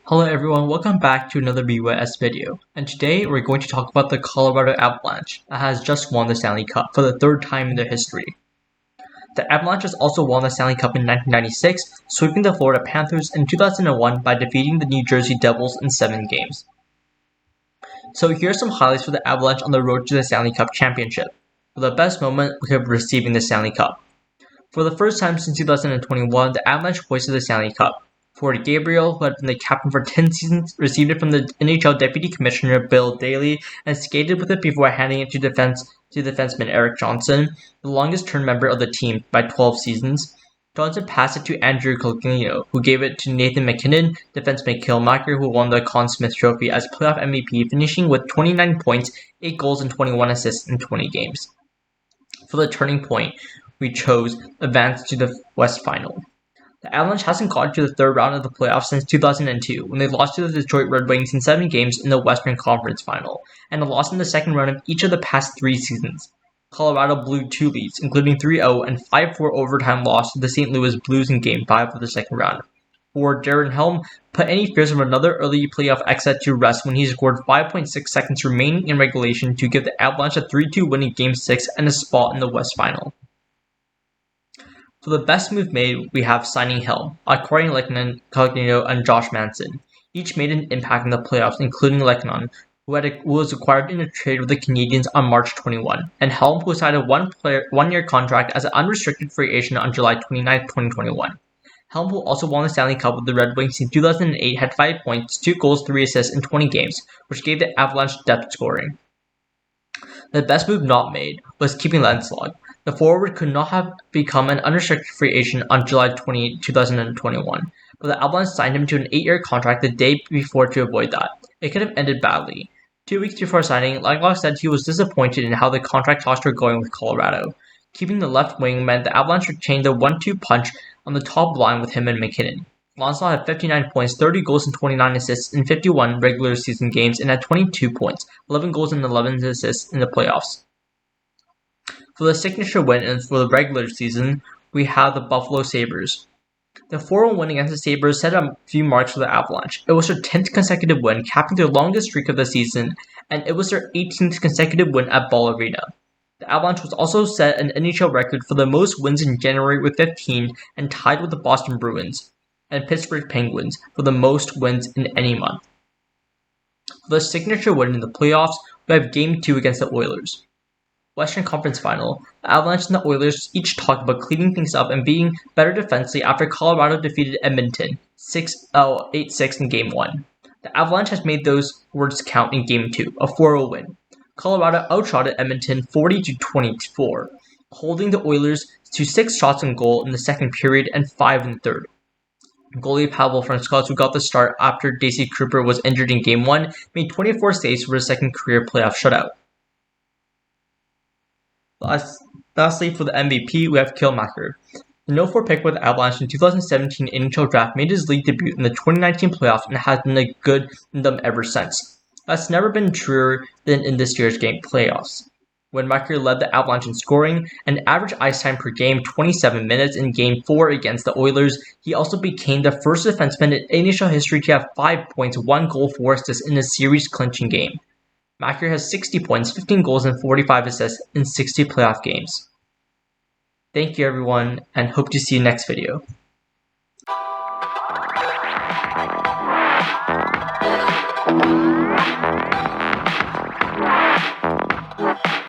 Hello everyone, welcome back to another BYS video, and today we're going to talk about the Colorado Avalanche that has just won the Stanley Cup for the third time in their history. The Avalanche has also won the Stanley Cup in 1996, sweeping the Florida Panthers in 2001 by defeating the New Jersey Devils in 7 games. So here are some highlights for the Avalanche on the road to the Stanley Cup Championship. For the best moment, we have receiving the Stanley Cup. For the first time since 2021, the Avalanche hoisted the Stanley Cup. Ford Gabriel, who had been the captain for 10 seasons, received it from the NHL Deputy Commissioner Bill Daly and skated with it before handing it to defenseman Eric Johnson, the longest-term member of the team by 12 seasons. Johnson passed it to Andrew Cogliano, who gave it to Nathan MacKinnon, defenseman Killmaker, who won the Conn Smythe Trophy as playoff MVP, finishing with 29 points, 8 goals, and 21 assists in 20 games. For the turning point, we chose advance to the West Final. The Avalanche hasn't gotten to the third round of the playoffs since 2002, when they lost to the Detroit Red Wings in 7 games in the Western Conference Final, and a loss in the second round of each of the past 3 seasons. Colorado blew 2 leads, including 3-0 and 5-4 overtime loss to the St. Louis Blues in Game 5 of the second round. Forward Darren Helm put any fears of another early playoff exit to rest when he scored 5.6 seconds remaining in regulation to give the Avalanche a 3-2 win in Game 6 and a spot in the West Final. For the best move made, we have signing Helm, acquiring Lehkonen, Cogliano, and Josh Manson. Each made an impact in the playoffs, including Lehkonen, who was acquired in a trade with the Canadiens on March 21, and Helm, who signed a one-year contract as an unrestricted free agent on July 29, 2021. Helm, who also won the Stanley Cup with the Red Wings in 2008, had 5 points, 2 goals, 3 assists in 20 games, which gave the Avalanche depth scoring. The best move not made was keeping Landeskog. The forward could not have become an unrestricted free agent on July 28, 2021, but the Avalanche signed him to an 8-year contract the day before to avoid that. It could have ended badly. 2 weeks before signing, Landeskog said he was disappointed in how the contract talks were going with Colorado. Keeping the left wing meant the Avalanche retained the 1-2 punch on the top line with him and MacKinnon. Landeskog had 59 points, 30 goals, and 29 assists in 51 regular season games and had 22 points, 11 goals, and 11 assists in the playoffs. For the signature win and for the regular season, we have the Buffalo Sabres. The 4-1 win against the Sabres set a few marks for the Avalanche. It was their 10th consecutive win, capping their longest streak of the season, and it was their 18th consecutive win at Ball Arena. The Avalanche was also set an NHL record for the most wins in January with 15 and tied with the Boston Bruins and Pittsburgh Penguins for the most wins in any month. For the signature win in the playoffs, we have Game 2 against the Oilers. Western Conference Final, the Avalanche and the Oilers each talked about cleaning things up and being better defensively after Colorado defeated Edmonton 8-6 in Game 1. The Avalanche has made those words count in Game 2, a 4-0 win. Colorado outshot Edmonton 40-24, holding the Oilers to 6 shots on goal in the second period and 5 in the third. Goalie Pavel Francouz, who got the start after Daisy Kruger was injured in Game 1, made 24 saves for his second career playoff shutout. Lastly, for the MVP, we have Killmaker. The no-4 pick with the Avalanche in 2017 NHL draft made his league debut in the 2019 playoffs and has been good in them ever since. That's never been truer than in this year's game playoffs, when Macker led the Avalanche in scoring and average ice time per game 27 minutes in Game 4 against the Oilers. He also became the first defenseman in NHL history to have 5 points, 1 goal, 4 assists in a series-clinching game. Macker has 60 points, 15 goals, and 45 assists in 60 playoff games. Thank you everyone, and hope to see you next video.